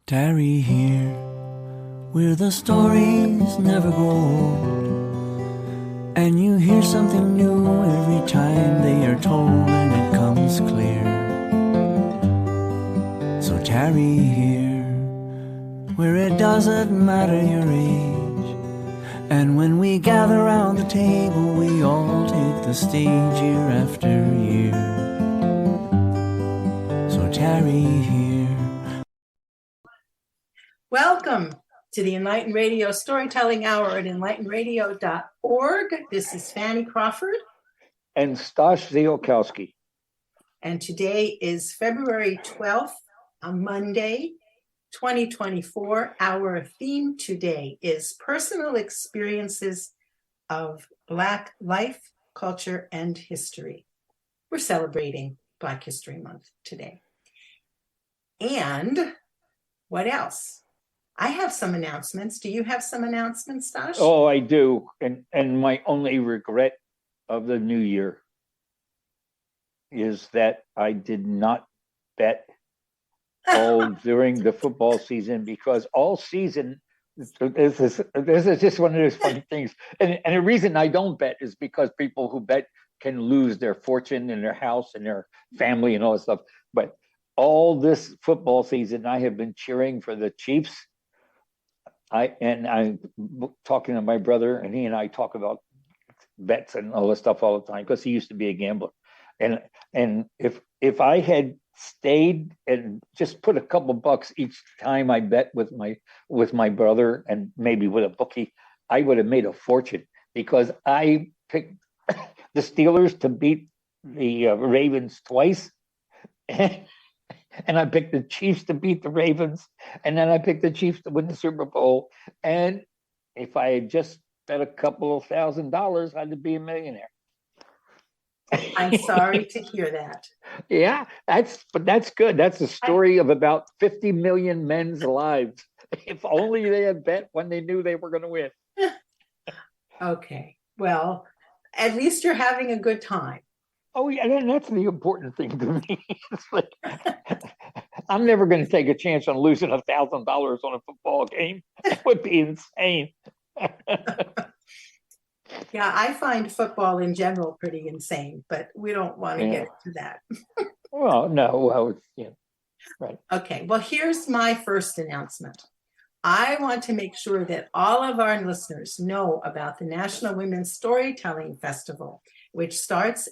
Tarry here, where the stories never grow old, and you hear something new every time they are told, and it comes clear. So tarry here, where it doesn't matter your age, and when we gather round the table, we all take the stage year after year. So tarry here. Welcome to the Enlighten Radio Storytelling Hour at enlightenradio.org. This is Fanny Crawford. And Stash Ziolkowski. And today is February 12th, a Monday, 2024. Our theme today is personal experiences of Black life, culture, and history. We're celebrating Black History Month today. And what else? I have some announcements. Do you have some announcements, Stash? Oh, I do. And my only regret of the new year is that I did not bet all during the football season, because all season, this is just one of those funny things. And the reason I don't bet is because people who bet can lose their fortune and their house and their family and all that stuff. But all this football season, I have been cheering for the Chiefs. I'm talking to my brother, and he and I talk about bets and all this stuff all the time, because he used to be a gambler. And if I had stayed and just put a couple bucks each time I bet with my brother and maybe with a bookie, I would have made a fortune, because I picked the Steelers to beat the Ravens twice. And I picked the Chiefs to beat the Ravens, and then I picked the Chiefs to win the Super Bowl. And if I had just bet a couple of $1,000, I'd be a millionaire. I'm sorry to hear that. Yeah, that's good. That's a story of about 50 million men's lives. If only they had bet when they knew they were going to win. Okay, well, at least you're having a good time. Oh, yeah, that's the important thing to me. It's like, I'm never going to take a chance on losing $1,000 on a football game. That would be insane. Yeah, I find football in general pretty insane, but we don't want to get into that. Well, no, well, yeah, right. Okay, well, here's my first announcement. I want to make sure that all of our listeners know about the National Women's Storytelling Festival, which starts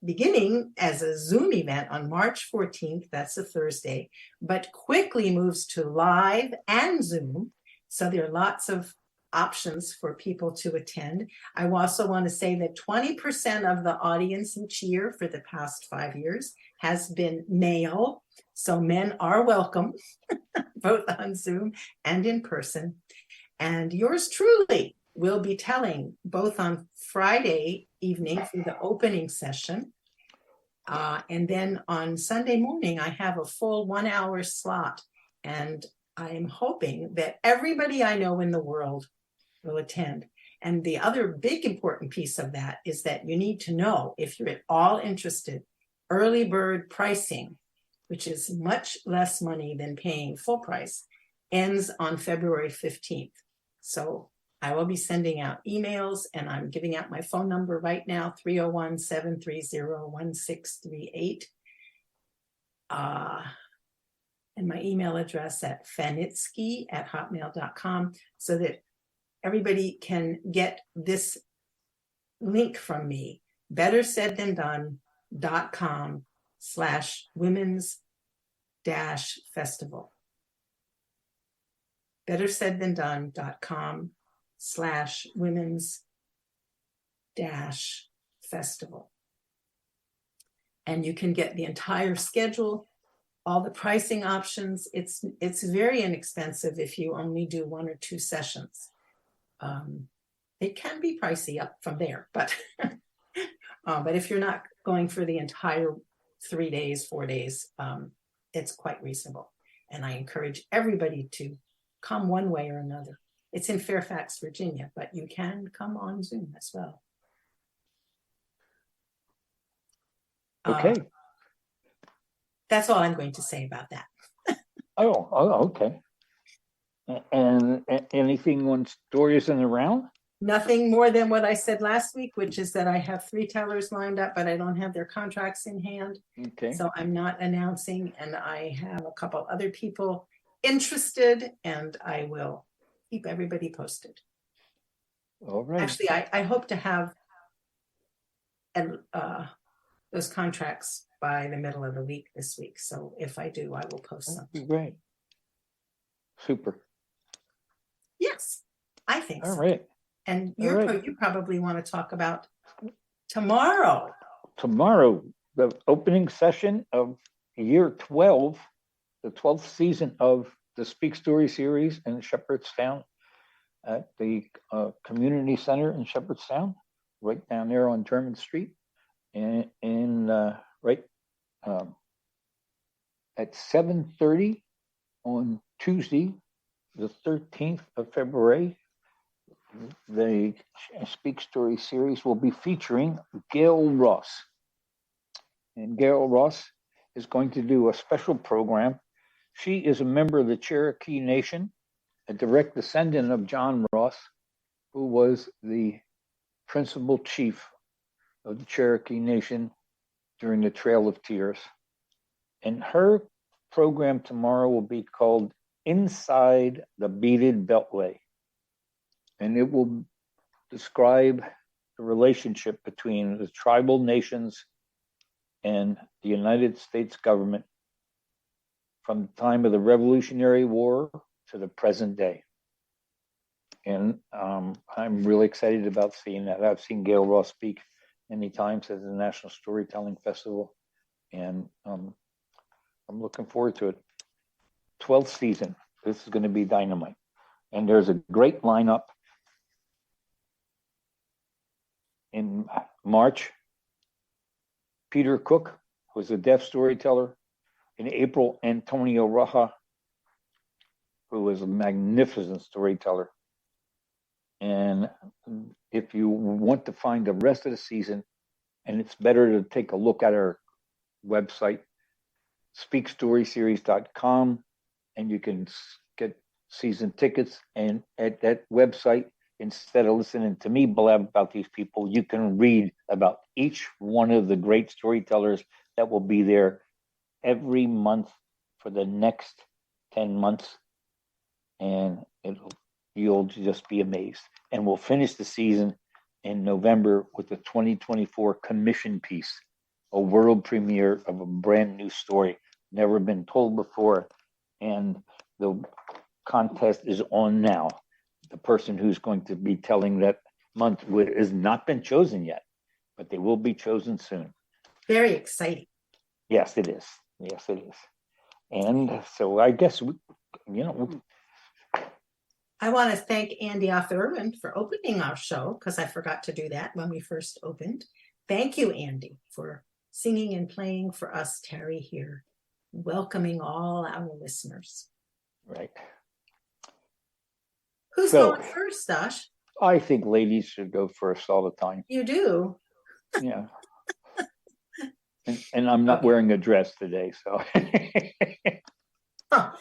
beginning as a Zoom event on March 14th, that's a Thursday, but quickly moves to live and Zoom. So there are lots of options for people to attend. I also want to say that 20% of the audience each year for the past 5 years has been male. So men are welcome, both on Zoom and in person. And yours truly will be telling both on Friday evening for the opening session. And then on Sunday morning, I have a full 1 hour slot. And I am hoping that everybody I know in the world will attend. And the other big important piece of that is that you need to know, if you're at all interested, early bird pricing, which is much less money than paying full price, ends on February 15th. So I will be sending out emails, and I'm giving out my phone number right now, 301-730-1638. And my email address at fanitsky@hotmail.com, so that everybody can get this link from me, bettersaidthandone.com/women's-festival. bettersaidthandone.com/women's-festival. And you can get the entire schedule, all the pricing options. It's very inexpensive if you only do 1 or 2 sessions. It can be pricey up from there, but if you're not going for the entire 3 days, 4 days, it's quite reasonable. And I encourage everybody to come one way or another. It's in Fairfax, Virginia, but you can come on Zoom as well. Okay. That's all I'm going to say about that. Okay. And anything on stories in the round? Nothing more than what I said last week, which is that I have 3 tellers lined up, but I don't have their contracts in hand. Okay. So I'm not announcing, and I have a couple other people interested, and I will keep everybody posted. All right. Actually, I hope to have those contracts by the middle of the week this week. So if I do, I will post something. Great. Super. Yes, I think All so. right. And All right. you probably want to talk about tomorrow. Tomorrow, the opening session of year 12, the 12th season of the Speak Story series in Shepherdstown at the community center in Shepherdstown, right down there on German Street, and right at 7:30 on Tuesday, the 13th of February. The Speak Story series will be featuring Gail Ross. And Gail Ross is going to do a special program. She is a member of the Cherokee Nation, a direct descendant of John Ross, who was the principal chief of the Cherokee Nation during the Trail of Tears. And her program tomorrow will be called Inside the Beaded Beltway. And it will describe the relationship between the tribal nations and the United States government from the time of the Revolutionary War to the present day. And I'm really excited about seeing that. I've seen Gail Ross speak many times at the National Storytelling Festival, and I'm looking forward to it. 12th season. This is going to be dynamite. And there's a great lineup. In March, Peter Cook was a deaf storyteller. In April, Antonio Raja, who was a magnificent storyteller. And if you want to find the rest of the season, and it's better to take a look at our website, speakstoryseries.com, and you can get season tickets. And at that website, instead of listening to me blab about these people, you can read about each one of the great storytellers that will be there every month for the next 10 months. And you'll just be amazed. And we'll finish the season in November with the 2024 commission piece, a world premiere of a brand new story, never been told before. And the contest is on now. The person who's going to be telling that month has not been chosen yet, but they will be chosen soon. Very exciting. Yes, it is. Yes, it is. And so I guess, I want to thank Andy Arthur for opening our show, because I forgot to do that when we first opened. Thank you, Andy, for singing and playing for us, Terry, here, welcoming all our listeners. Right. Who's going first, Dash? I think ladies should go first all the time. You do? Yeah. And I'm not wearing a dress today, so. Huh.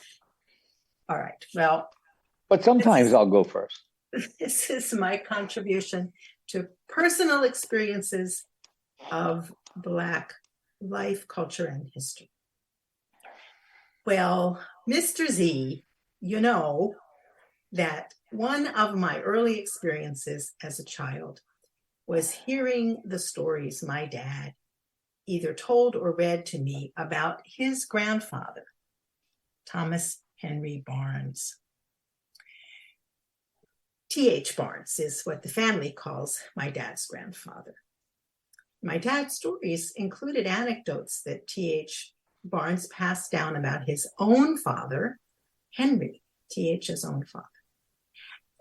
All right. Well. But sometimes I'll go first. This is my contribution to personal experiences of Black life, culture, and history. Well, Mr. Z, you know that one of my early experiences as a child was hearing the stories my dad either told or read to me about his grandfather, Thomas Henry Barnes. T.H. Barnes is what the family calls my dad's grandfather. My dad's stories included anecdotes that T.H. Barnes passed down about his own father, Henry, T.H.'s own father.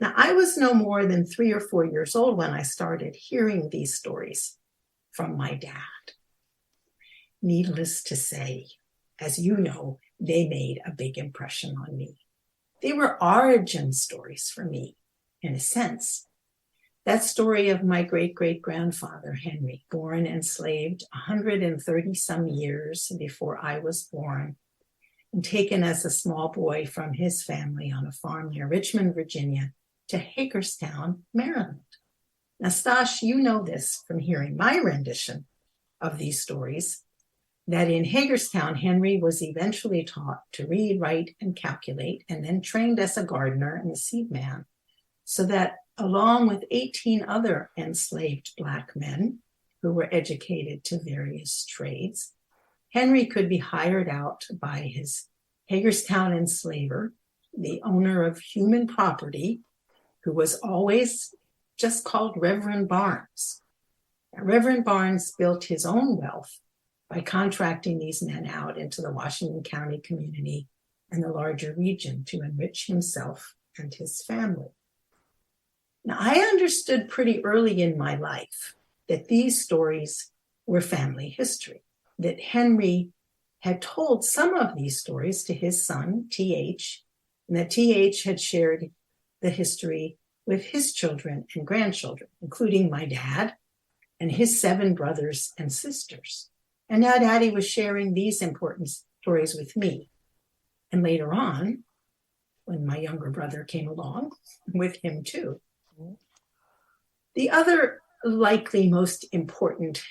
Now, I was no more than 3 or 4 years old when I started hearing these stories from my dad. Needless to say, as you know, they made a big impression on me. They were origin stories for me, in a sense. That story of my great-great-grandfather, Henry, born enslaved 130 some years before I was born, and taken as a small boy from his family on a farm near Richmond, Virginia, to Hagerstown, Maryland. Now, Stash, you know this from hearing my rendition of these stories, that in Hagerstown, Henry was eventually taught to read, write, and calculate, and then trained as a gardener and a seed man, so that along with 18 other enslaved Black men who were educated to various trades, Henry could be hired out by his Hagerstown enslaver, the owner of human property, who was always just called Reverend Barnes. Now, Reverend Barnes built his own wealth by contracting these men out into the Washington County community and the larger region to enrich himself and his family. Now, I understood pretty early in my life that these stories were family history, that Henry had told some of these stories to his son, T.H., and that T.H. had shared the history with his children and grandchildren, including my dad and his 7 brothers and sisters. And now Daddy was sharing these important stories with me. And later on, when my younger brother came along, with him too. The other likely most important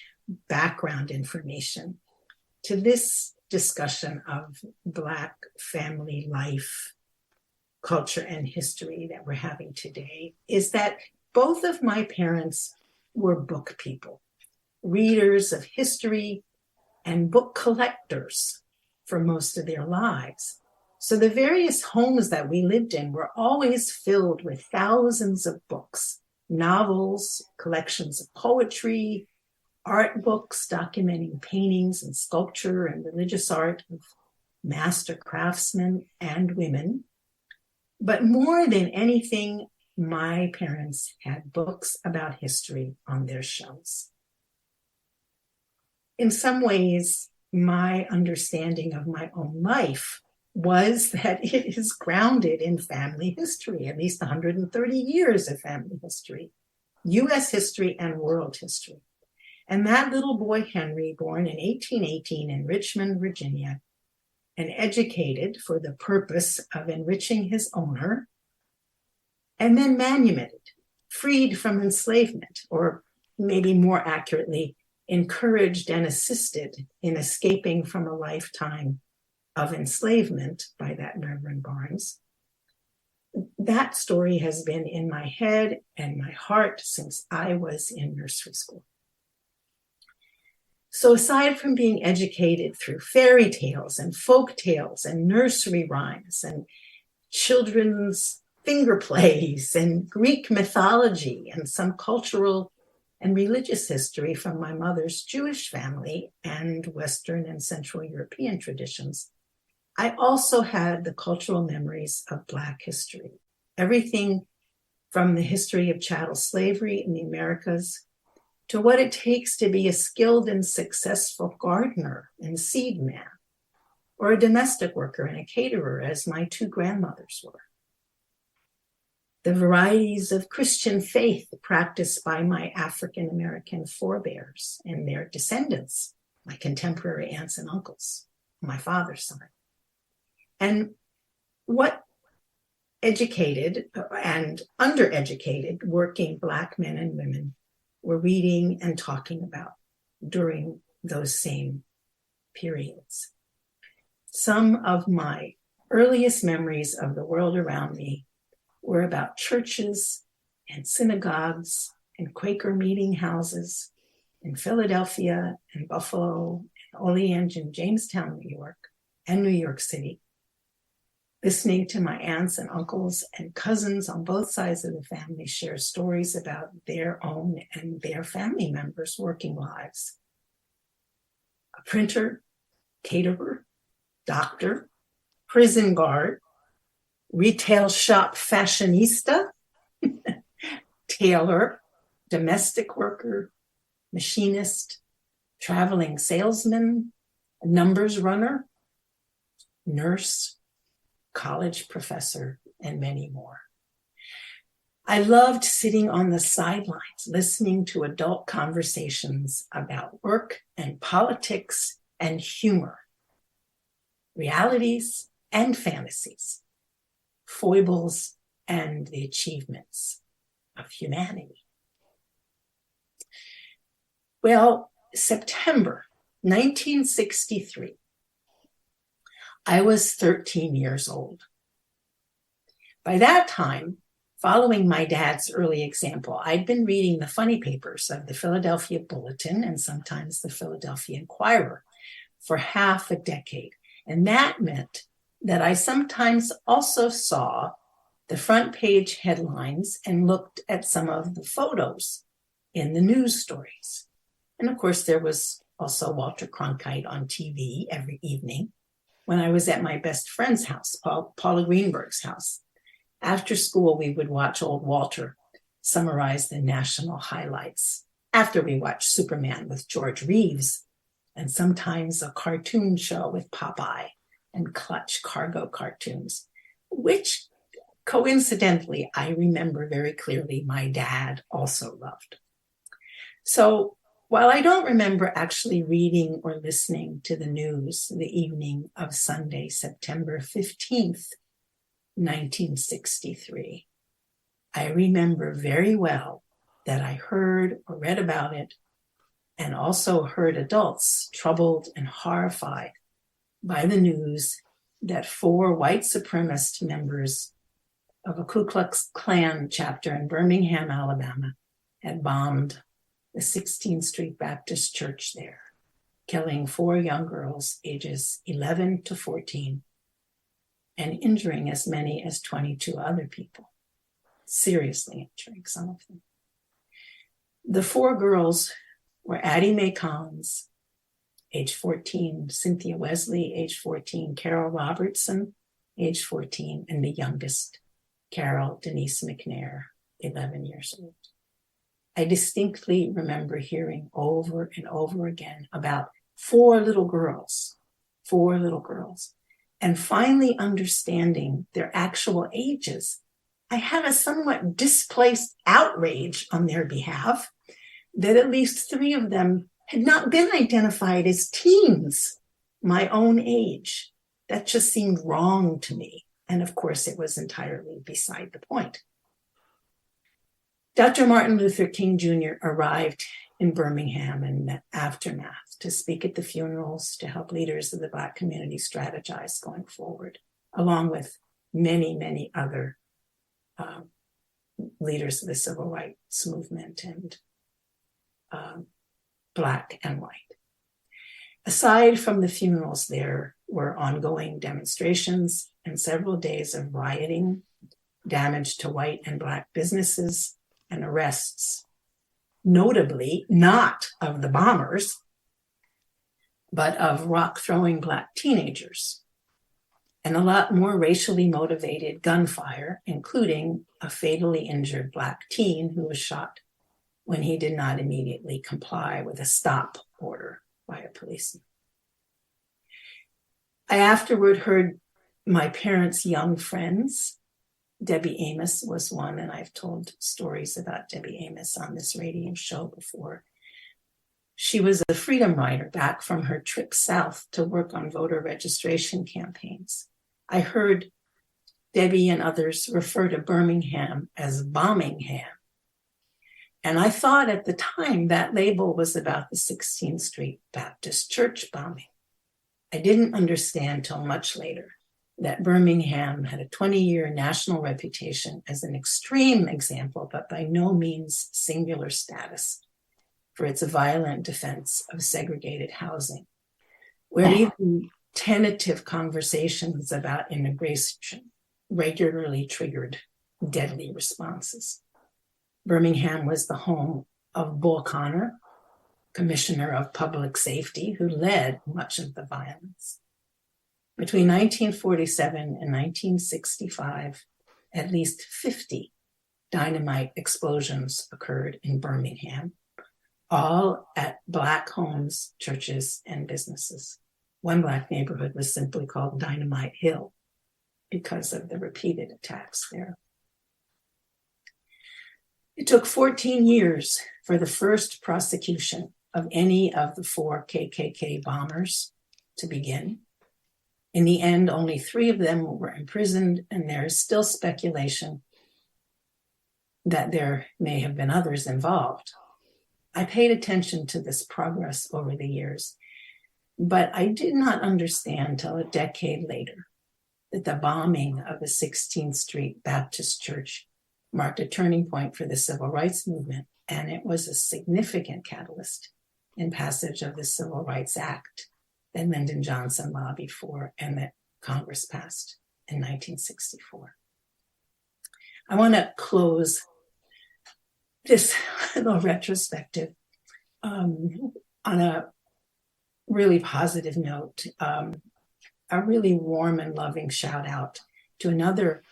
background information to this discussion of Black family life, culture, and history that we're having today is that both of my parents were book people, readers of history and book collectors for most of their lives. So the various homes that we lived in were always filled with thousands of books, novels, collections of poetry, art books documenting paintings and sculpture and religious art of master craftsmen and women. But more than anything, my parents had books about history on their shelves. In some ways, my understanding of my own life was that it is grounded in family history, at least 130 years of family history, US history and world history. And that little boy, Henry, born in 1818 in Richmond, Virginia, and educated for the purpose of enriching his owner, and then manumitted, freed from enslavement, or maybe more accurately, encouraged and assisted in escaping from a lifetime of enslavement by that Reverend Barnes. That story has been in my head and my heart since I was in nursery school. So aside from being educated through fairy tales and folk tales and nursery rhymes and children's finger plays and Greek mythology and some cultural and religious history from my mother's Jewish family and Western and Central European traditions, I also had the cultural memories of Black history. Everything from the history of chattel slavery in the Americas to what it takes to be a skilled and successful gardener and seed man, or a domestic worker and a caterer, as my 2 grandmothers were. The varieties of Christian faith practiced by my African American forebears and their descendants, my contemporary aunts and uncles, my father's side. And what educated and undereducated working Black men and women were reading and talking about during those same periods. Some of my earliest memories of the world around me were about churches and synagogues and Quaker meeting houses in Philadelphia and Buffalo and Olean and Jamestown, New York, and New York City, listening to my aunts and uncles and cousins on both sides of the family share stories about their own and their family members' working lives. A printer, caterer, doctor, prison guard, retail shop fashionista, tailor, domestic worker, machinist, traveling salesman, numbers runner, nurse, college professor, and many more. I loved sitting on the sidelines, listening to adult conversations about work and politics and humor. realities and fantasies, foibles and the achievements of humanity. Well, September 1963, I was 13 years old. By that time, following my dad's early example, I'd been reading the funny papers of the Philadelphia Bulletin and sometimes the Philadelphia Inquirer for half a decade. And that meant that I sometimes also saw the front page headlines and looked at some of the photos in the news stories. And of course, there was also Walter Cronkite on TV every evening when I was at my best friend's house, Paula Greenberg's house. After school, we would watch old Walter summarize the national highlights after we watched Superman with George Reeves, and sometimes a cartoon show with Popeye and Clutch cargo cartoons, which coincidentally, I remember very clearly my dad also loved. So while I don't remember actually reading or listening to the news the evening of Sunday, September 15th, 1963, I remember very well that I heard or read about it and also heard adults troubled and horrified by the news that 4 white supremacist members of a Ku Klux Klan chapter in Birmingham, Alabama, had bombed the 16th Street Baptist Church there, killing 4 young girls ages 11 to 14 and injuring as many as 22 other people, seriously injuring some of them. The 4 girls were Addie Mae Collins, age 14, Cynthia Wesley, age 14, Carol Robertson, age 14, and the youngest, Carol Denise McNair, 11 years old. I distinctly remember hearing over and over again about 4 little girls, and finally understanding their actual ages. I had a somewhat displaced outrage on their behalf that at least 3 of them had not been identified as teens, my own age. That just seemed wrong to me. And of course, it was entirely beside the point. Dr. Martin Luther King Jr. arrived in Birmingham in the aftermath to speak at the funerals to help leaders of the Black community strategize going forward, along with many, many other leaders of the civil rights movement and Black and white. Aside from the funerals, there were ongoing demonstrations and several days of rioting, damage to white and Black businesses, and arrests, notably not of the bombers, but of rock-throwing Black teenagers, and a lot more racially motivated gunfire, including a fatally injured Black teen who was shot when he did not immediately comply with a stop order by a policeman. I afterward heard my parents' young friends. Debbie Amos was one, and I've told stories about Debbie Amos on this radio show before. She was a freedom rider back from her trip south to work on voter registration campaigns. I heard Debbie and others refer to Birmingham as Bombingham. And I thought at the time that label was about the 16th Street Baptist Church bombing. I didn't understand till much later that Birmingham had a 20-year national reputation as an extreme example, but by no means singular status, for its violent defense of segregated housing, where even tentative conversations about immigration regularly triggered deadly responses. Birmingham was the home of Bull Connor, Commissioner of Public Safety, who led much of the violence. Between 1947 and 1965, at least 50 dynamite explosions occurred in Birmingham, all at Black homes, churches, and businesses. One Black neighborhood was simply called Dynamite Hill because of the repeated attacks there. It took 14 years for the first prosecution of any of the 4 KKK bombers to begin. In the end, only 3 of them were imprisoned, and there is still speculation that there may have been others involved. I paid attention to this progress over the years, but I did not understand till a decade later that the bombing of the 16th Street Baptist Church marked a turning point for the civil rights movement, and it was a significant catalyst in passage of the Civil Rights Act that Lyndon Johnson lobbied for and that Congress passed in 1964. I want to close this little retrospective on a really positive note, a really warm and loving shout out to another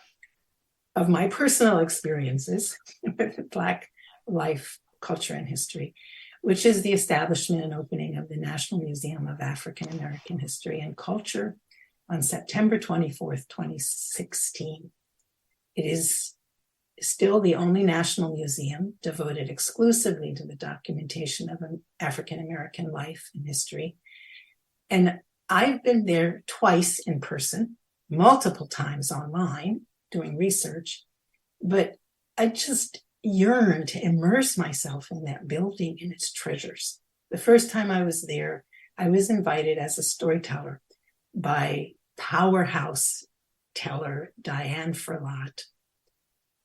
of my personal experiences with Black life, culture, and history, which is the establishment and opening of the National Museum of African American History and Culture on September 24th, 2016. It is still the only national museum devoted exclusively to the documentation of African American life and history. And I've been there twice in person, multiple times online doing research, but I just yearn to immerse myself in that building and its treasures. The first time I was there, I was invited as a storyteller by powerhouse teller Diane Ferlat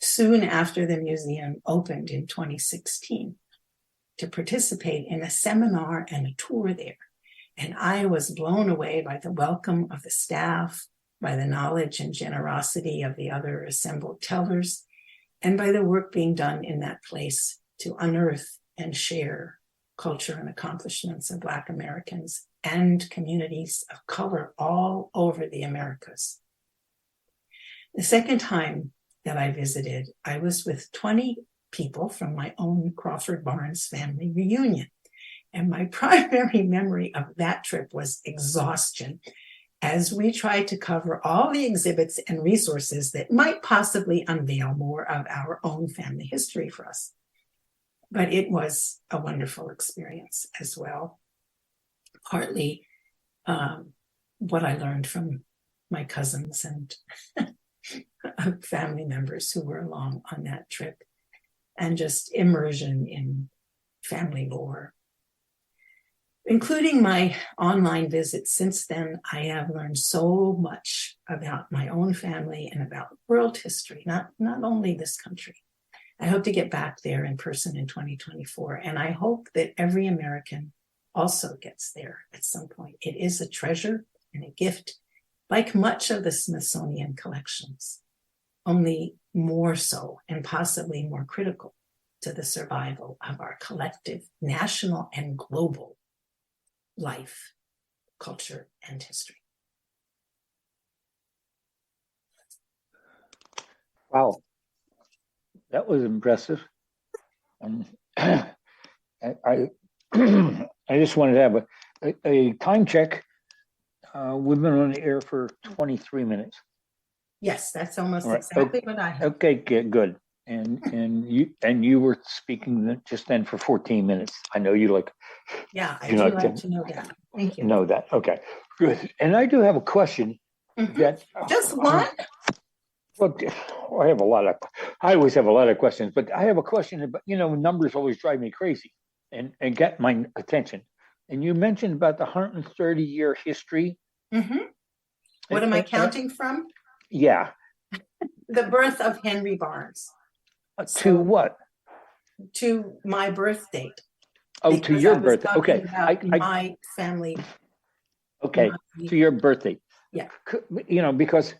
soon after the museum opened in 2016 to participate in a seminar and a tour there. And I was blown away by the welcome of the staff, by the knowledge and generosity of the other assembled tellers, and by the work being done in that place to unearth and share culture and accomplishments of Black Americans and communities of color all over the Americas. The second time that I visited, I was with 20 people from my own Crawford Barnes family reunion. And my primary memory of that trip was exhaustion, as we tried to cover all the exhibits and resources that might possibly unveil more of our own family history for us. But it was a wonderful experience as well. Partly what I learned from my cousins and family members who were along on that trip, and just immersion in family lore. Including my online visits since then, I have learned so much about my own family and about world history, not only this country. I hope to get back there in person in 2024, and I hope that every American also gets there at some point. It is a treasure and a gift, like much of the Smithsonian collections, only more so and possibly more critical to the survival of our collective national and global life, culture, and history. Wow, that was impressive. I just wanted to have a time check. We've been on the air for 23 minutes. Yes, that's almost Right. exactly what I have. Okay, good. And you were speaking just then for 14 minutes. I know you like. Yeah, I you do know, like to know that. Thank you. Know that. Okay, good. And I do have a question. That Just one? Well, I always have a lot of questions, but I have a question about, numbers always drive me crazy and get my attention. And you mentioned about the 130-year history. What am I counting from? Yeah. The birth of Henry Barnes. To what? To my birth date. Oh, to your birthday. Okay. My family. Okay. To your birthday. Yeah. Because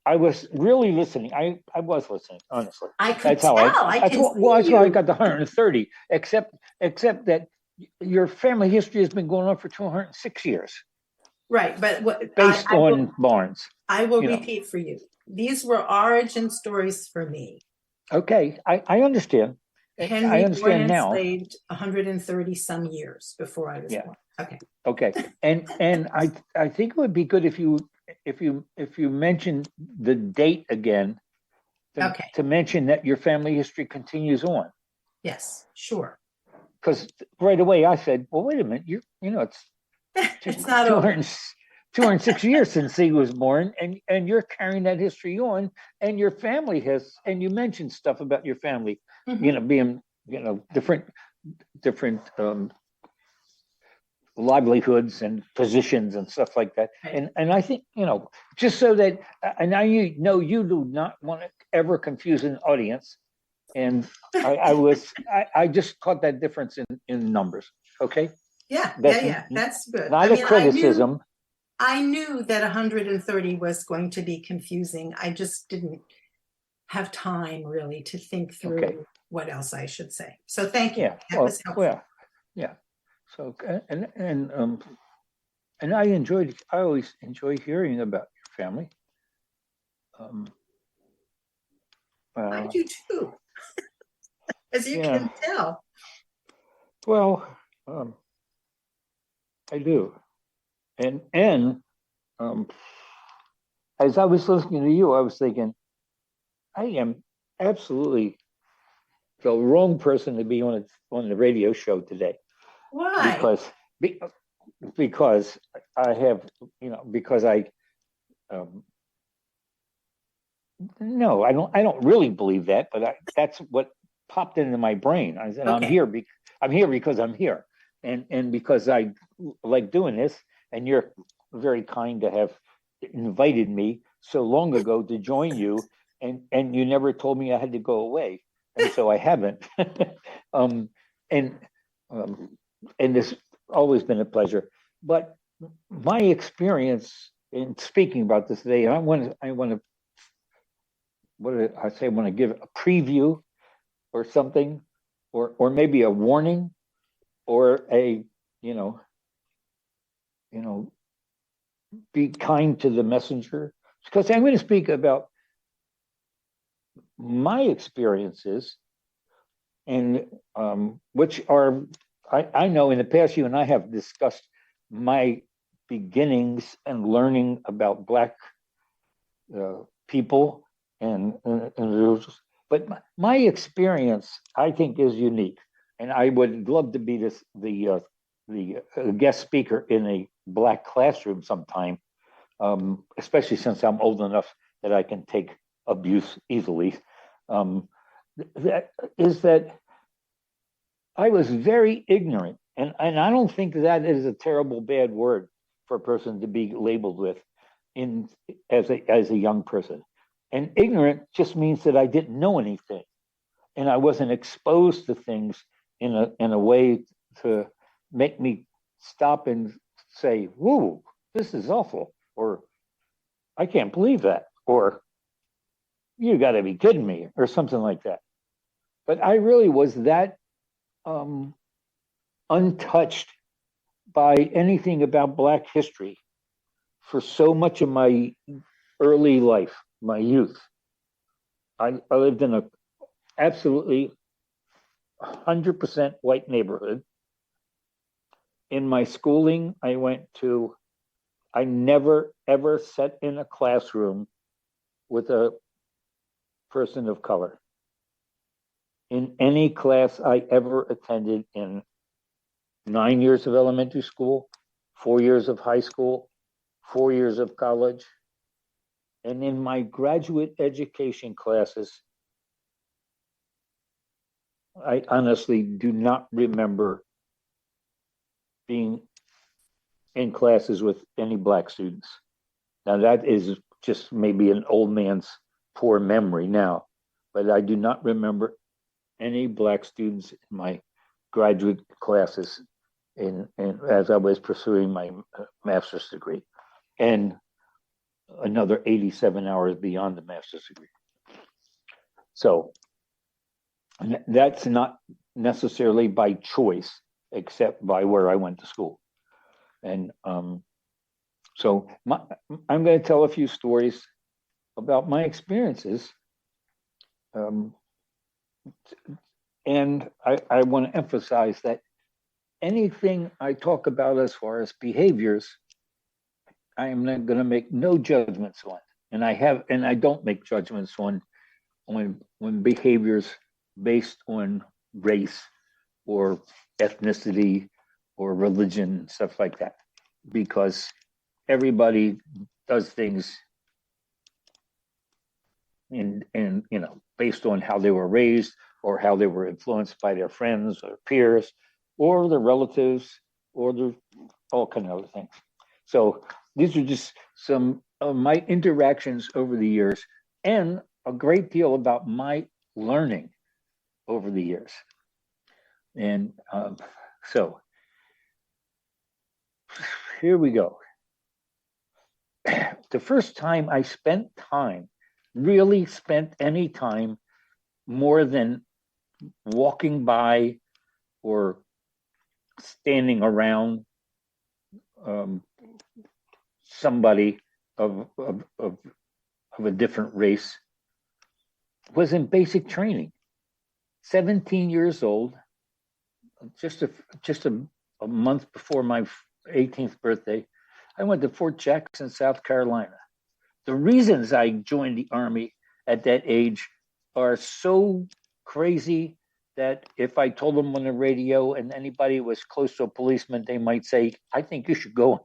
I was really listening. I was listening, honestly. I could that's tell. How that's how I got the 130. Except that your family history has been going on for 206 years. Right, but based on Barnes. I will repeat for you. These were origin stories for me. Okay, I understand. Henry I understand now. Enslaved 130 some years before I was born. Okay, and I think it would be good if you mention the date again. To mention that your family history continues on. Yes, sure. Because right away I said, well, wait a minute, it's it's not over. 206 years since he was born, and you're carrying that history on, and your family has, and you mentioned stuff about your family, being, different livelihoods and positions and stuff like that. Right. And I think, just so that, and I know you do not want to ever confuse an audience. And I just caught that difference in numbers. Okay. Yeah. That's good. Not a criticism. I knew that 130 was going to be confusing. I just didn't have time really to think through what else I should say. So thank you. Yeah. That was helpful. Yeah. So and I always enjoy hearing about your family. I do too, as you can tell. Well, I do, and as I was listening to you, I was thinking, I am absolutely the wrong person to be on the radio show today. Why? Because I have, because I, no, I don't really believe that, but that's what popped into my brain. I said, I'm here because I'm here, and because I like doing this, and you're very kind to have invited me so long ago to join you, and you never told me I had to go away, and so I haven't. And this always been a pleasure. But my experience in speaking about this today, and I want to, what did I say? I want to give a preview or something, or maybe a warning, or a, be kind to the messenger, because I'm going to speak about my experiences, and which are, I know in the past you and I have discussed my beginnings and learning about Black people and but my experience, I think, is unique, and I would love to be the guest speaker in a Black classroom sometime, especially since I'm old enough that I can take abuse easily. That I was very ignorant, and I don't think that is a terrible bad word for a person to be labeled with as a young person. And ignorant just means that I didn't know anything, and I wasn't exposed to things in a way to make me stop and say, "Whoa, this is awful," or "I can't believe that," or "You got to be kidding me," or something like that. But I really was that untouched by anything about Black history for so much of my early life, my youth. I lived in a absolutely 100% white neighborhood. In my schooling, I never ever sat in a classroom with a person of color. In any class I ever attended, in 9 years of elementary school, 4 years of high school, 4 years of college, and in my graduate education classes, I honestly do not remember being in classes with any Black students. Now, that is just maybe an old man's poor memory now, but I do not remember any Black students in my graduate classes as I was pursuing my master's degree, and another 87 hours beyond the master's degree. So that's not necessarily by choice, except by where I went to school. And so I'm going to tell a few stories about my experiences. And I want to emphasize that anything I talk about as far as behaviors, I am not going to make no judgments on. And I don't make judgments on behaviors based on race or ethnicity or religion, stuff like that, because everybody does things in based on how they were raised or how they were influenced by their friends or peers or their relatives or their all kind of other things. So these are just some of my interactions over the years and a great deal about my learning over the years. And so here we go. The first time I really spent any time more than walking by or standing around somebody of a different race was in basic training. 17 years old, just a month before my 18th birthday, I went to Fort Jackson, South Carolina. The reasons I joined the Army at that age are so crazy that if I told them on the radio and anybody was close to a policeman, they might say, I think you should go and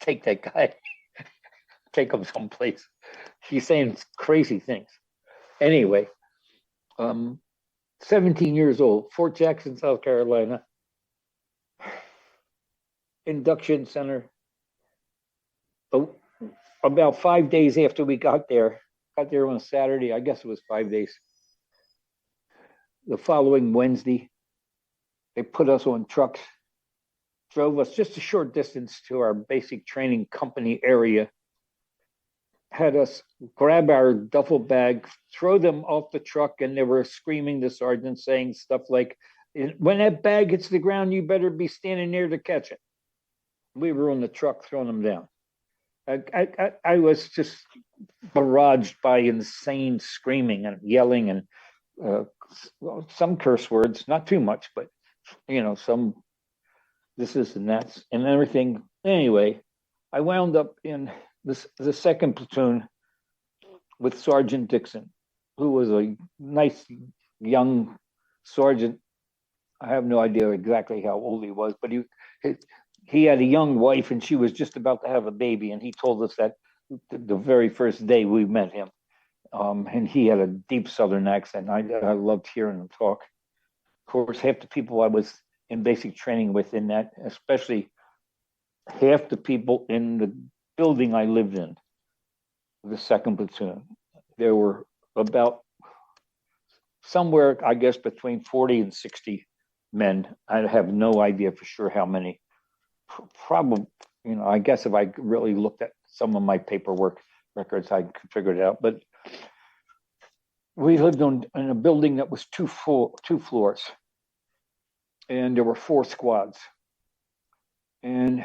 take that guy, take him someplace. He's saying crazy things. Anyway, 17 years old, Fort Jackson, South Carolina, induction center. About 5 days after we got there on a Saturday, I guess it was 5 days. The following Wednesday, they put us on trucks, drove us just a short distance to our basic training company area, had us grab our duffel bag, throw them off the truck, and they were screaming, the sergeant saying stuff like, when that bag hits the ground, you better be standing there to catch it. We were on the truck throwing them down. I was just barraged by insane screaming and yelling and some curse words, not too much, but some this is and that's and everything. Anyway, I wound up in the second platoon with Sergeant Dixon, who was a nice young sergeant. I have no idea exactly how old he was, but he had a young wife and she was just about to have a baby. And he told us that the very first day we met him. And he had a deep Southern accent. I loved hearing him talk. Of course, half the people I was in basic training with in that, especially half the people in the building I lived in, the second platoon, there were about somewhere, I guess, between 40 and 60 men. I have no idea for sure how many. Probably, I guess if I really looked at some of my paperwork records, I could figure it out. But we lived in a building that was two floors, and there were 4 squads. And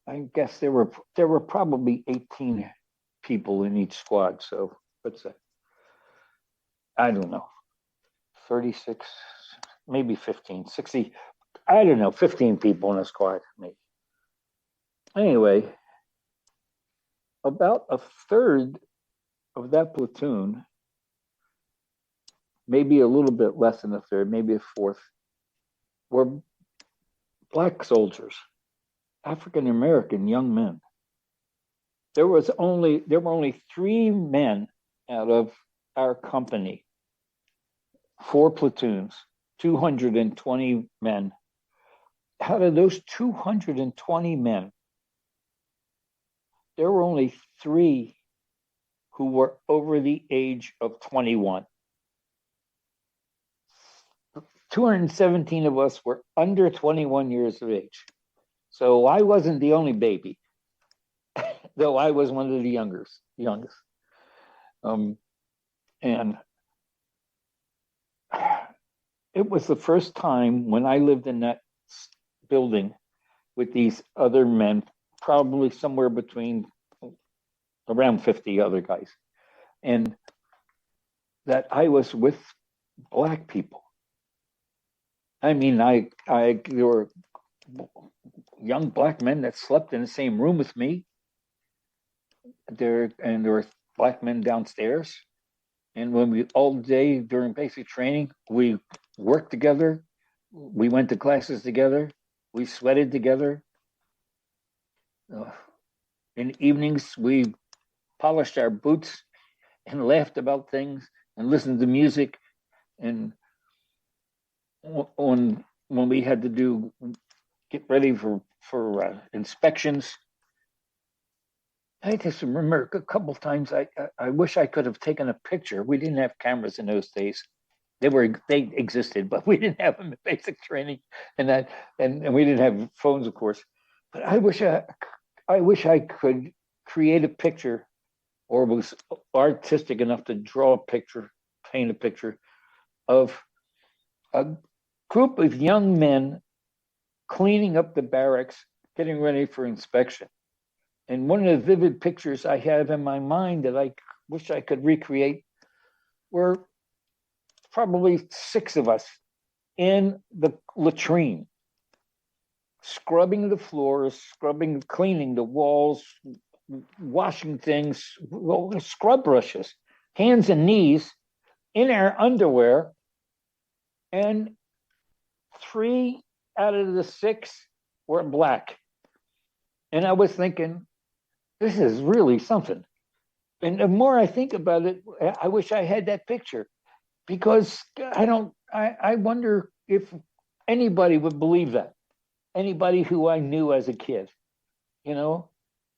I guess there were probably 18 people in each squad. So what's that? I don't know, 36, maybe 15, 60. I don't know, 15 people in a squad, maybe. Anyway, about a third of that platoon, maybe a little bit less than a third, maybe a fourth, were Black soldiers, African American young men. There were only 3 men out of our company, 4 platoons, 220 men. Out of those 220 men, there were only 3 who were over the age of 21. 217 of us were under 21 years of age. So I wasn't the only baby, though I was one of the youngest. And it was the first time when I lived in that building with these other men, probably somewhere between around 50 other guys, and that I was with Black people. I mean, there were young Black men that slept in the same room with me. There were Black men downstairs. And when we all day during basic training, we worked together. We went to classes together. We sweated together. Uh, in the evenings, we polished our boots and laughed about things and listened to music. And when we had to get ready for inspections, I just remember a couple of times I wish I could have taken a picture. We didn't have cameras in those days. They existed, but we didn't have them in basic training, and we didn't have phones, of course. But I wish I could create a picture, or was artistic enough to draw a picture, paint a picture of a group of young men cleaning up the barracks, getting ready for inspection. And one of the vivid pictures I have in my mind that I wish I could recreate were probably 6 of us in the latrine, scrubbing the floors, cleaning the walls, washing things, scrub brushes, hands and knees in our underwear. And 3 out of the 6 were black. And I was thinking, this is really something. And the more I think about it, I wish I had that picture, because I wonder if anybody would believe that. Anybody who I knew as a kid, I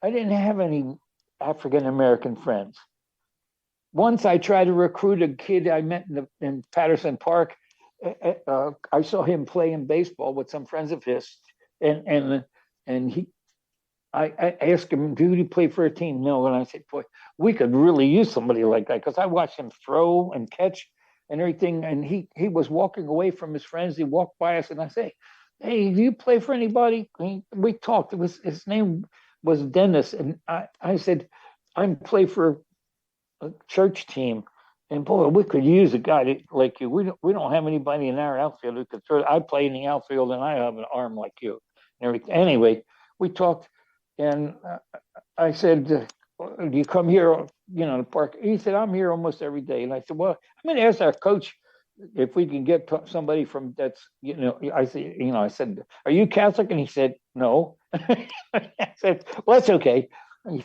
didn't have any African American friends. Once I tried to recruit a kid I met in Patterson Park. I saw him playing baseball with some friends of his, and I asked him, "Do you play for a team?" No, and I said, "Boy, we could really use somebody like that," because I watched him throw and catch and everything. And he was walking away from his friends. He walked by us, and I say, "Hey, do you play for anybody?" We talked. His name was Dennis, and I said, "I play for a church team, and boy, we could use a guy like you. We don't have anybody in our outfield who could throw. I play in the outfield, and I have an arm like you." And everything. Anyway, we talked, and I said, "Do you come here, the park?" He said, "I'm here almost every day." And I said, "Well, I'm going to ask our coach if we can get somebody from that's." I said, "Are you Catholic?" And he said, "No." I said, "Well, that's okay." I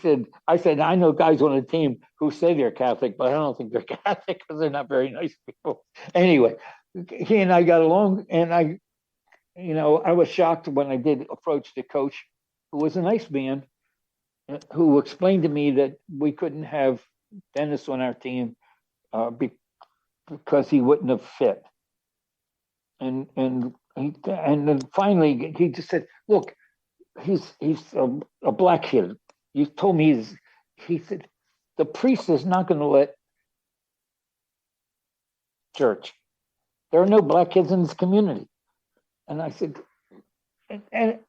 said, "I know guys on the team who say they're Catholic, but I don't think they're Catholic because they're not very nice people." Anyway, he and I got along, and I was shocked when I did approach the coach, who was a nice man, who explained to me that we couldn't have Dennis on our team because he wouldn't have fit. And then finally he just said, "Look, he's a black kid. You told me he said the priest is not going to let church. There are no black kids in this community." And I said, and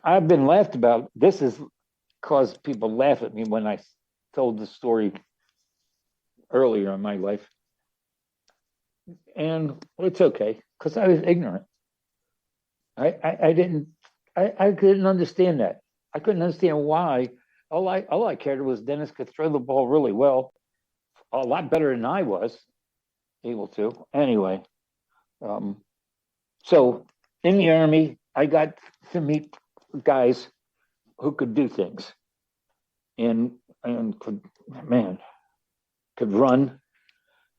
I've been laughed about. This has caused people laugh at me when I told the story earlier in my life. And it's okay, because I was ignorant. I couldn't understand that. I couldn't understand why. All I cared was Dennis could throw the ball really well, a lot better than I was able to. Anyway, so in the Army, I got to meet guys who could do things, and could run,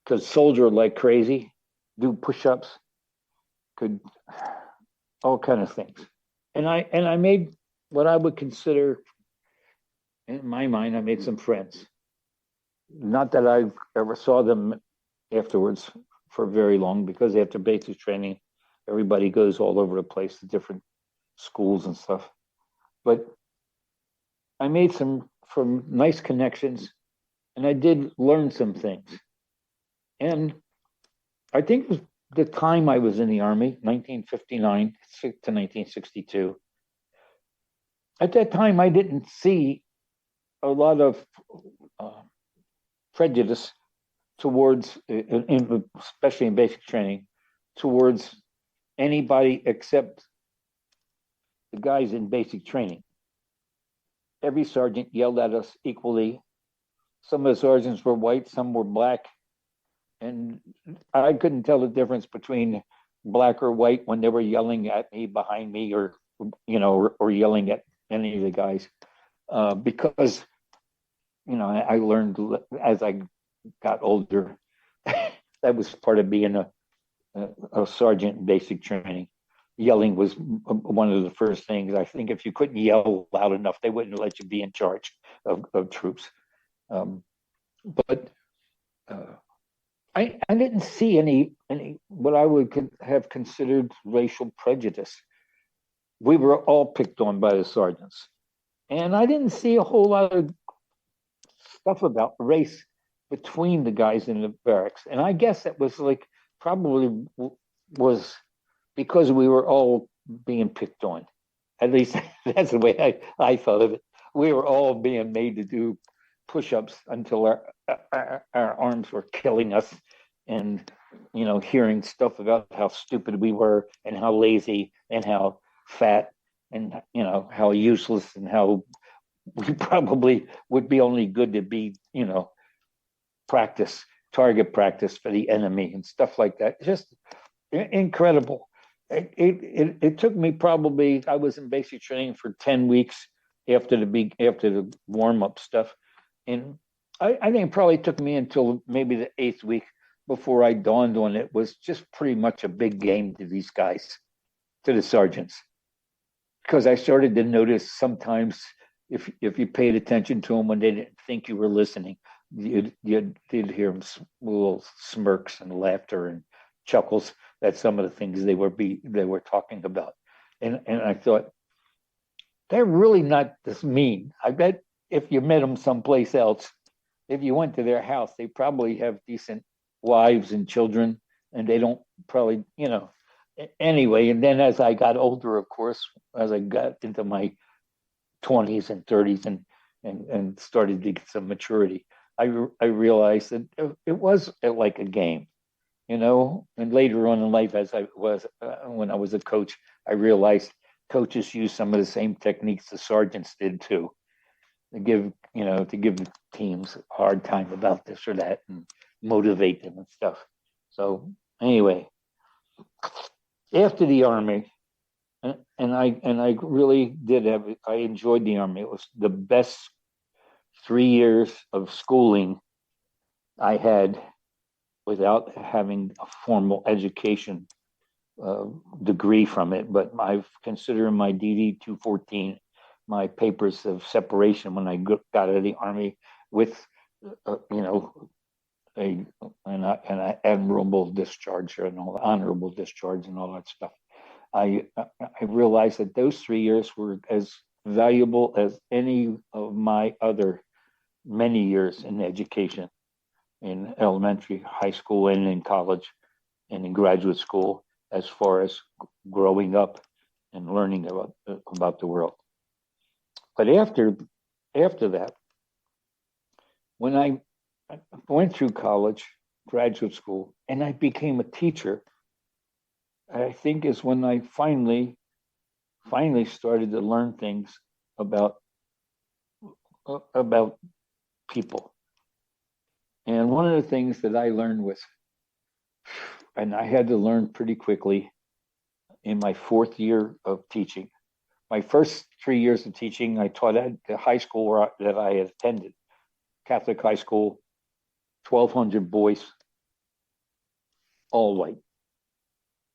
could soldier like crazy, do push-ups, could all kind of things. And I made what I would consider, in my mind, I made some friends. Not that I ever saw them afterwards for very long, because after basic training, everybody goes all over the place to different schools and stuff. But I made some nice connections, and I did learn some things. And I think it was the time I was in the Army, 1959 to 1962. At that time, I didn't see a lot of prejudice towards, especially in basic training, towards anybody except the guys in basic training. Every sergeant yelled at us equally. Some of the sergeants were white, some were black. And I couldn't tell the difference between black or white when they were yelling at me behind me or or yelling at any of the guys, because I learned as I got older. That was part of being a sergeant in basic training. Yelling was one of the first things. I think if you couldn't yell loud enough, they wouldn't let you be in charge of troops. But I didn't see any what I would have considered racial prejudice. We were all picked on by the sergeants, and I didn't see a whole lot of stuff about race between the guys in the barracks. And I guess that was probably was because we were all being picked on. At least that's the way I thought of it. We were all being made to do push-ups until our arms were killing us, and hearing stuff about how stupid we were and how lazy and how fat and how useless and how we probably would be only good to be target practice for the enemy and stuff like that. Just incredible. It took me probably, I was in basic training for 10 weeks after the warm-up stuff, and I think it probably took me until maybe the 8th week before I dawned on it was just pretty much a big game to these guys, to the sergeants, because I started to notice sometimes if you paid attention to them when they didn't think you were listening, you'd hear them little smirks and laughter and chuckles at some of the things they were talking about, and I thought, they're really not this mean. I bet if you met them someplace else, if you went to their house, they probably have decent wives and children, and they don't probably, anyway. And then as I got older, of course, as I got into my 20s and 30s and started to get some maturity, I realized that it was like a game, and later on in life, as I was, when I was a coach, I realized coaches use some of the same techniques the sergeants did too, to give the teams a hard time about this or that and motivate them and stuff. So anyway, after the Army, and I really I enjoyed the Army. It was the best 3 years of schooling I had without having a formal education degree from it. But I consider my DD 214 my papers of separation when I got out of the Army with an admirable discharge and all honorable discharge and all that stuff. I realized that those 3 years were as valuable as any of my other many years in education, in elementary, high school, and in college, and in graduate school, as far as growing up and learning about the world. But after that, when I went through college, graduate school, and I became a teacher, I think is when I finally started to learn things about people. And one of the things that I learned was, and I had to learn pretty quickly in my 4th year of teaching. My first 3 years of teaching, I taught at the high school that I had attended, Catholic high school, 1,200 boys, all white.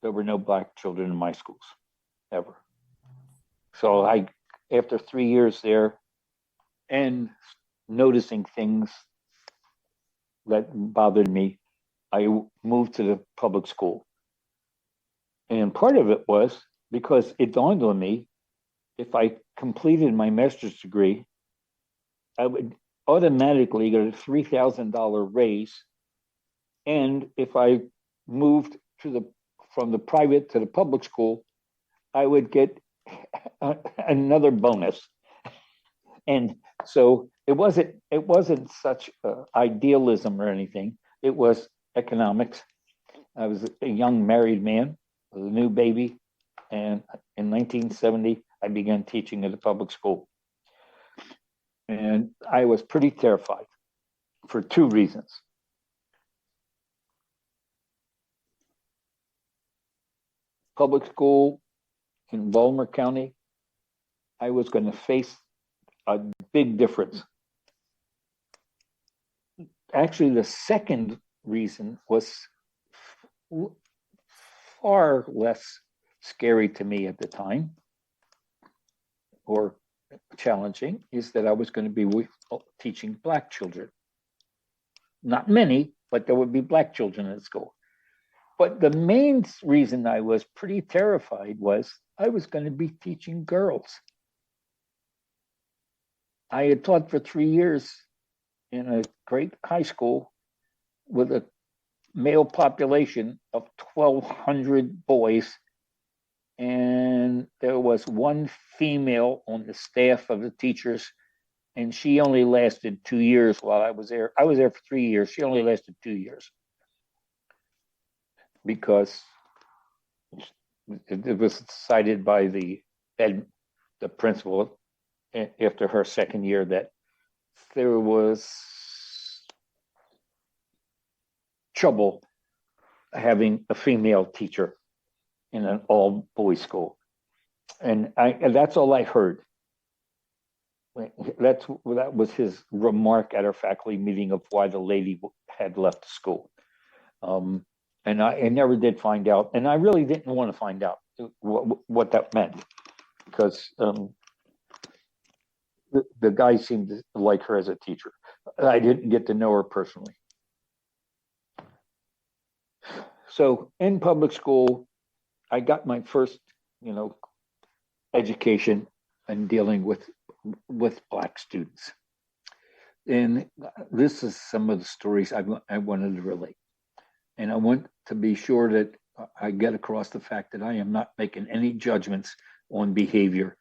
There were no black children in my schools, ever. So after 3 years there and noticing things that bothered me, I moved to the public school. And part of it was because it dawned on me, if I completed my master's degree, I would automatically get a $3,000 raise. And if I moved from the private to the public school, I would get another bonus. And so it wasn't such idealism or anything. It was economics. I was a young married man with a new baby, and in 1970, I began teaching at a public school. And I was pretty terrified for 2 reasons. Public school in Baltimore County I was going to face a big difference. Actually, the second reason was far less scary to me at the time, or challenging, is that I was going to be teaching Black children. Not many, but there would be Black children at school. But the main reason I was pretty terrified was I was going to be teaching girls. I had taught for 3 years in a great high school with a male population of 1,200 boys, and there was one female on the staff of the teachers, and she only lasted 2 years while I was there. I was there for 3 years. She only lasted 2 years because it was decided by the principal after her second year that there was trouble having a female teacher in an all-boys school. And that's all I heard. That was his remark at our faculty meeting of why the lady had left the school. And I never did find out. And I really didn't want to find out what that meant, because the guy seemed to like her as a teacher. I didn't get to know her personally. So in public school, I got my first, education and dealing with Black students. And this is some of the stories I wanted to relate. And I want to be sure that I get across the fact that I am not making any judgments on behavior,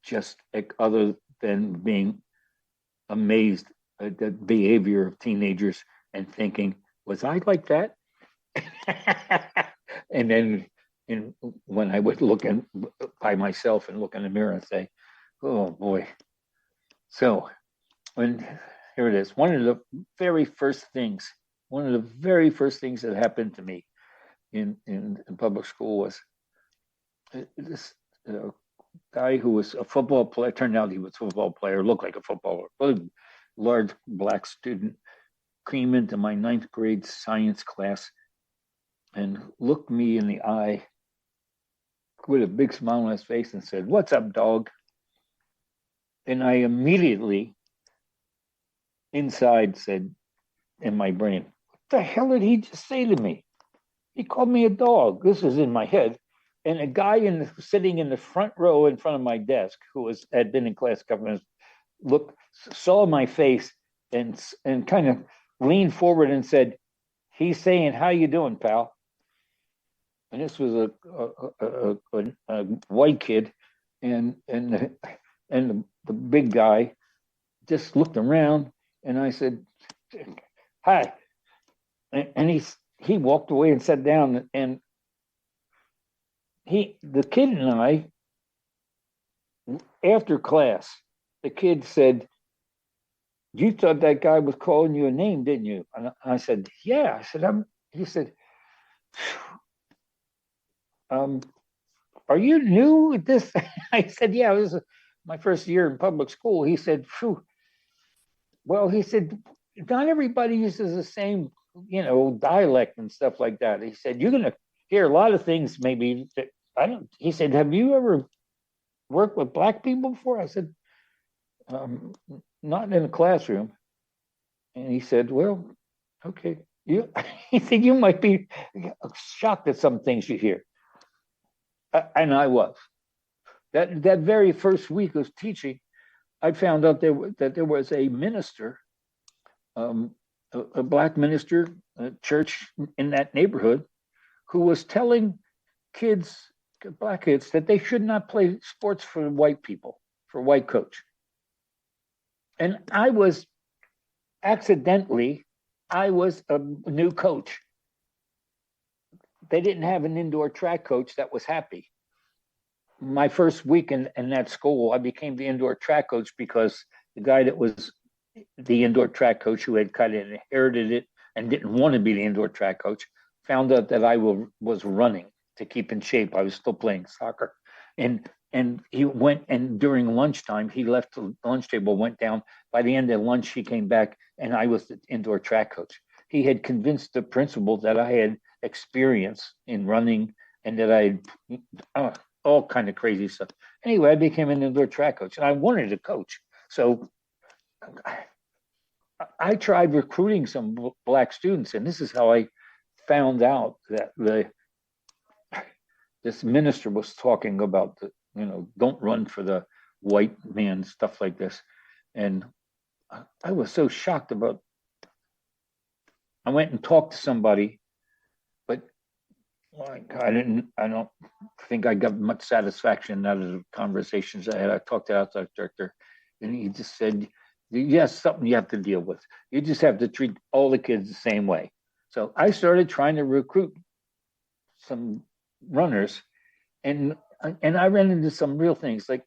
just other than being amazed at the behavior of teenagers and thinking, was I like that? And then when I would look by myself and look in the mirror and say, oh boy. So here it is. One of the very first things that happened to me in public school was this guy who was a football player. Turned out he was a football player, looked like a footballer. A large Black student came into my 9th grade science class and looked me in the eye with a big smile on his face and said, "What's up, dog?" And I immediately inside said in my brain, what the hell did he just say to me? He called me a dog. This is in my head. And a guy sitting in the front row in front of my desk, who had been in class a couple minutes, saw my face and kind of leaned forward and said, "He's saying, how you doing, pal?" And this was a white kid, and the big guy just looked around, and I said, "Hi," and he walked away and sat down, and the kid and I, after class, the kid said, "You thought that guy was calling you a name, didn't you?" And I said, "Yeah." I said, he said, "Are you new at this?" I said, "Yeah, this is my first year in public school." He said, "Phew." Well, he said, "Not everybody uses the same, dialect and stuff like that." He said, "You're going to hear a lot of things maybe that I don't." He said, "Have you ever worked with Black people before?" I said, "Not in a classroom." And he said, "Well, okay." He said, "You might be shocked at some things you hear." And I was. That very first week of teaching, I found out that there was a minister, a Black minister, a church in that neighborhood, who was telling Black kids, that they should not play sports for white people, for white coach. And I was a new coach. They didn't have an indoor track coach that was happy. My first week in that school, I became the indoor track coach because the guy that was the indoor track coach, who had kind of inherited it and didn't want to be the indoor track coach, found out that I was running to keep in shape. I was still playing soccer. And and he went, and during lunchtime, he left the lunch table, went down. By the end of lunch, he came back, and I was the indoor track coach. He had convinced the principal that I had experience in running and that I had all kind of crazy stuff. Anyway, I became an indoor track coach, and I wanted to coach. So I tried recruiting some Black students, and this is how I found out that this minister was talking about don't run for the white man, stuff like this. And I was so shocked about. I went and talked to somebody, but I don't think I got much satisfaction out of the conversations I had. I talked to the outside director, and he just said, yes, something you have to deal with. You just have to treat all the kids the same way. So I started trying to recruit some runners, and I ran into some real things. Like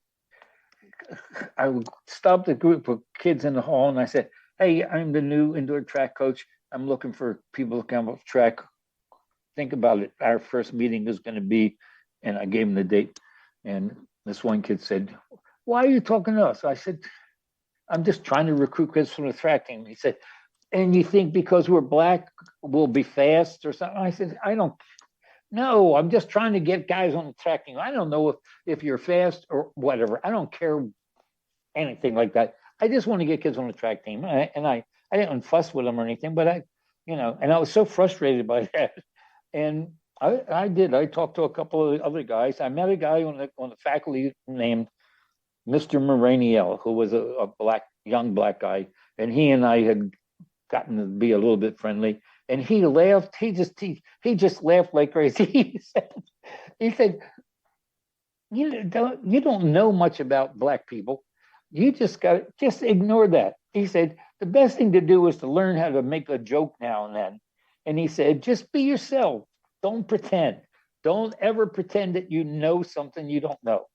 I stopped a group of kids in the hall, and I said, "Hey, I'm the new indoor track coach. I'm looking for people to come up track. Think about it. Our first meeting is going to be," and I gave him the date. And this one kid said, "Why are you talking to us?" I said, "I'm just trying to recruit kids from the track team." He said, "And you think because we're Black, we'll be fast or something?" I said, "I don't know. I'm just trying to get guys on the track team. I don't know if you're fast or whatever. I don't care anything like that. I just want to get kids on the track team." And I didn't fuss with them or anything, but and I was so frustrated by that. And I talked to a couple of other guys. I met a guy on the faculty named Mr. Moraniel, who was a young black guy, and he and I had gotten to be a little bit friendly. And he laughed. He just laughed like crazy. He said, you don't know much about Black people. You just ignore that. He said, the best thing to do is to learn how to make a joke now and then. And he said, just be yourself. Don't pretend. Don't ever pretend that you know something you don't know.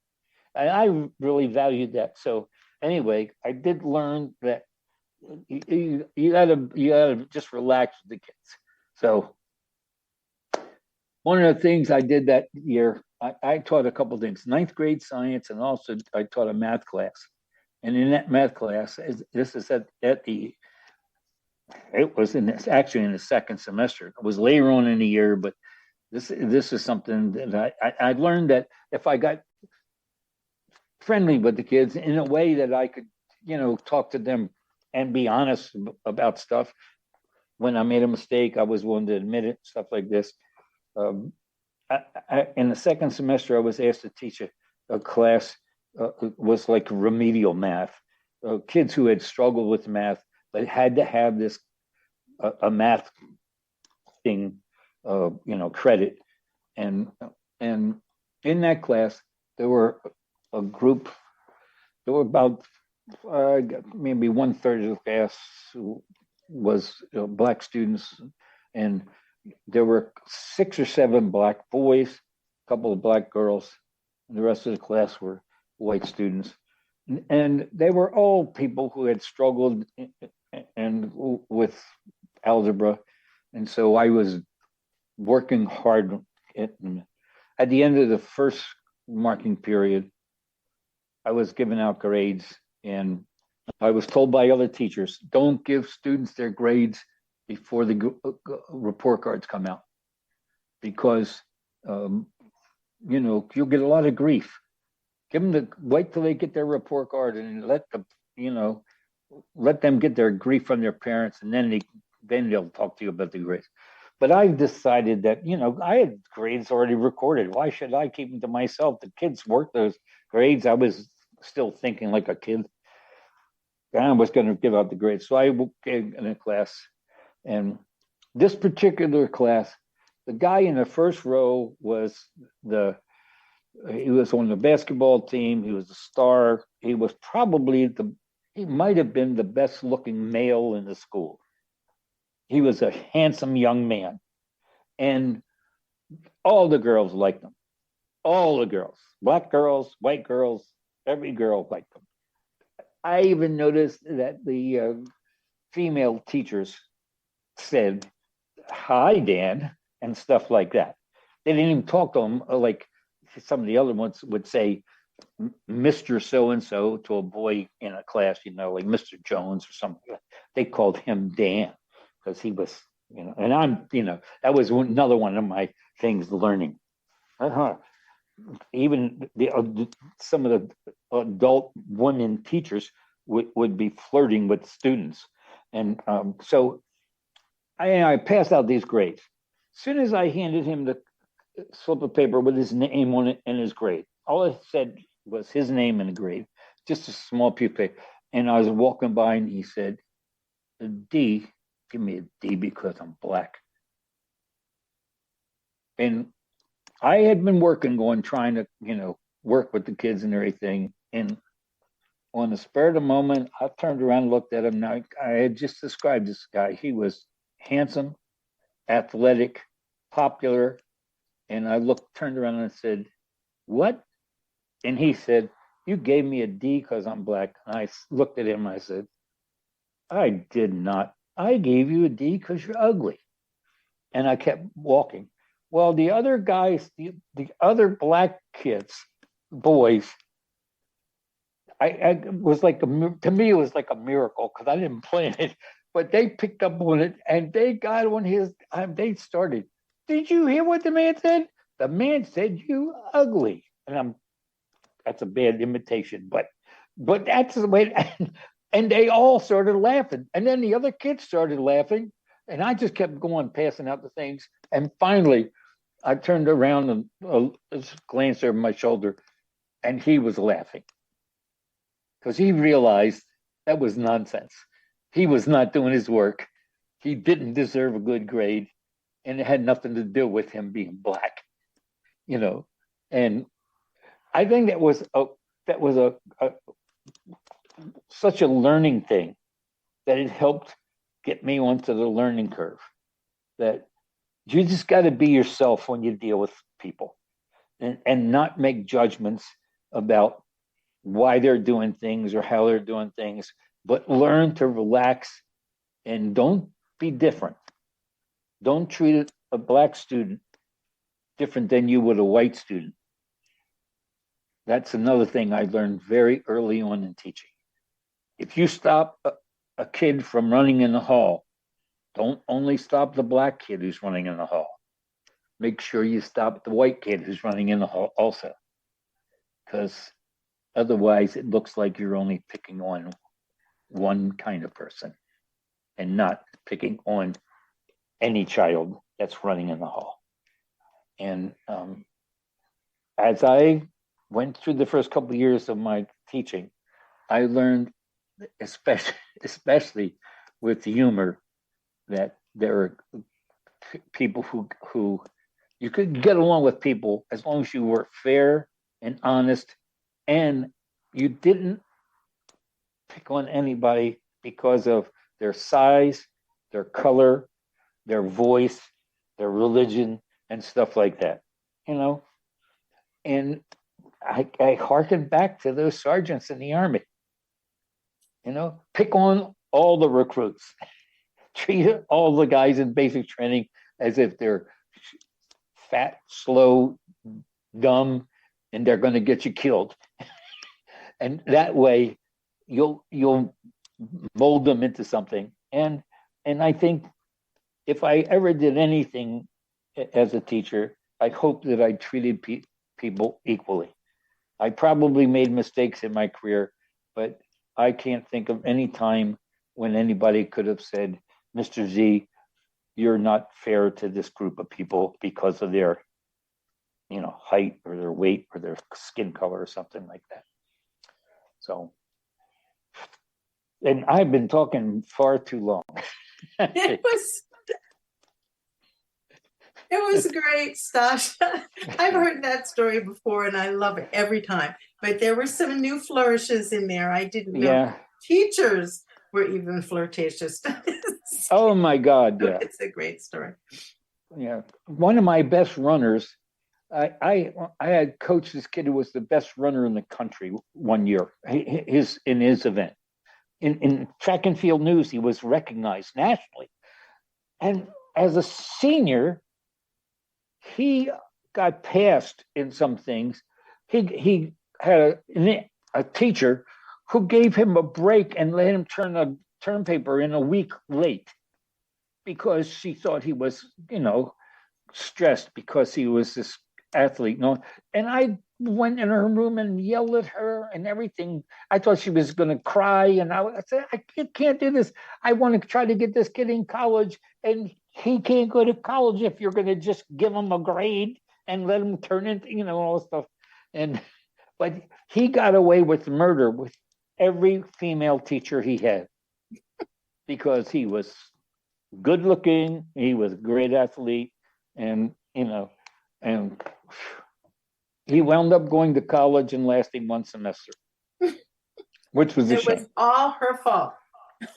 And I really valued that. So anyway, I did learn that you gotta just relax with the kids. So one of the things I did that year, I taught a couple of things: ninth grade science, and also I taught a math class. And in that math class, this is actually in the second semester. It was later on in the year, but this is something that I learned, that if I got friendly with the kids in a way that I could, talk to them and be honest about stuff. When I made a mistake, I was willing to admit it, stuff like this. In the second semester, I was asked to teach a class. Was like remedial math. Kids who had struggled with math, but had to have this a math thing, credit. And in that class, there were a group. There were about maybe 1/3 of the class was Black students, and there were 6 or 7 Black boys, a couple of Black girls, and the rest of the class were white students. And they were all people who had struggled with algebra. And so I was working hard. At the end of the first marking period, I was giving out grades, and I was told by other teachers, don't give students their grades before the report cards come out, because you'll get a lot of grief. Wait till they get their report card and let them get their grief from their parents, and then they'll talk to you about the grades. But I decided that, I had grades already recorded. Why should I keep them to myself? The kids worked those grades. I was still thinking like a kid. I was going to give out the grades. So I gave in a class, and this particular class, the guy in the first row was he was on the basketball team. He was a star. He was he might have been the best looking male in the school. He was a handsome young man, and all the girls liked him. All the girls, Black girls, white girls, every girl liked him. I even noticed that the female teachers said, "Hi, Dan," and stuff like that. They didn't even talk to him like some of the other ones would say, Mr. So-and-so to a boy in a class, like Mr. Jones or something. They called him Dan because he was, and I'm, that was another one of my things learning. Even some of the adult women teachers would be flirting with students. And so I passed out these grades. As soon as I handed him the slip of paper with his name on it and his grade, all I said was his name and a grade, just a small piece of paper. And I was walking by and he said, a D, give me a D because I'm black. And I had been trying to, work with the kids and everything. And on the spur of the moment, I turned around and looked at him. Now, I had just described this guy. He was handsome, athletic, popular. And I turned around and said, what? And he said, you gave me a D because I'm black. And I looked at him and I said, I did not. I gave you a D because you're ugly. And I kept walking. Well, the other guys, the other black kids, boys, I was to me, it was like a miracle because I didn't plan it, but they picked up on it and they got on they started. Did you hear what the man said? The man said, you ugly. And that's a bad imitation, but that's the way, and they all started laughing. And then the other kids started laughing. And I just kept going, passing out the things. And finally, I turned around and glanced over my shoulder, and he was laughing because he realized that was nonsense. He was not doing his work. He didn't deserve a good grade, and it had nothing to do with him being black, And I think that was such a learning thing that it helped get me onto the learning curve, that you just got to be yourself when you deal with people and not make judgments about why they're doing things or how they're doing things, but learn to relax and don't be different. Don't treat a black student different than you would a white student. That's another thing I learned very early on in teaching. If you stop a kid from running in the hall, don't only stop the black kid who's running in the hall. Make sure you stop the white kid who's running in the hall also. Because otherwise it looks like you're only picking on one kind of person and not picking on any child that's running in the hall. And as I went through the first couple of years of my teaching, I learned, especially with humor, that there are people who you could get along with people as long as you were fair and honest, and you didn't pick on anybody because of their size, their color, their voice, their religion, and stuff like that. And I hearken back to those sergeants in the Army. Pick on all the recruits. Treat all the guys in basic training as if they're fat, slow, dumb, and they're going to get you killed. And that way, you'll mold them into something. And I think if I ever did anything as a teacher, I hope that I treated people equally. I probably made mistakes in my career, but I can't think of any time when anybody could have said, Mr. Z, you're not fair to this group of people because of their, height or their weight or their skin color or something like that. So, and I've been talking far too long. It was great, Stasha. I've heard that story before and I love it every time. But there were some new flourishes in there. I didn't know teachers were even flirtatious. Oh my God, yeah. It's a great story. Yeah. One of my best runners, I had coached this kid who was the best runner in the country one year, in his event. In track and field news, he was recognized nationally. And as a senior, he got passed in some things. He had a teacher who gave him a break and let him turn a term paper in a week late because she thought he was, stressed because he was this athlete. And I went in her room and yelled at her and everything. I thought she was going to cry, and I said, I can't do this. I want to try to get this kid in college, and he can't go to college if you're going to just give him a grade and let him turn into, all this stuff. But he got away with murder with every female teacher he had because he was good looking, he was a great athlete, and he wound up going to college and lasting one semester, which was a shame. It was all her fault.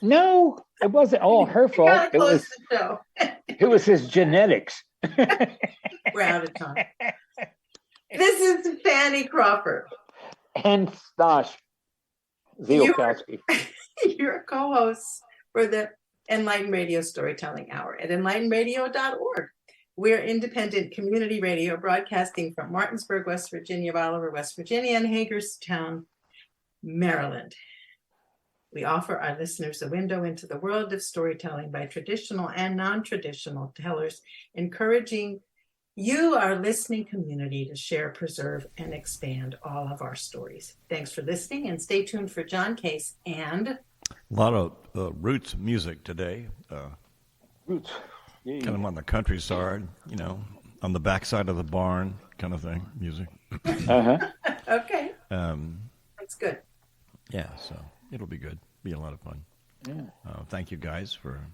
No, it wasn't all her fault. It was his genetics. We're out of time. This is Fanny Crawford. And Stosh Zielkowski. Your co-host for the Enlighten Radio Storytelling Hour at enlightenradio.org. We're independent community radio broadcasting from Martinsburg, West Virginia, Bolivar, West Virginia, and Hagerstown, Maryland. We offer our listeners a window into the world of storytelling by traditional and non-traditional tellers, encouraging you, our listening community, to share, preserve, and expand all of our stories. Thanks for listening, and stay tuned for John Case and a lot of roots music today. Roots. Kind of on the countryside, on the backside of the barn kind of thing, music. Okay. That's good. Yeah, so it'll be good. Be a lot of fun. Yeah. Thank you guys for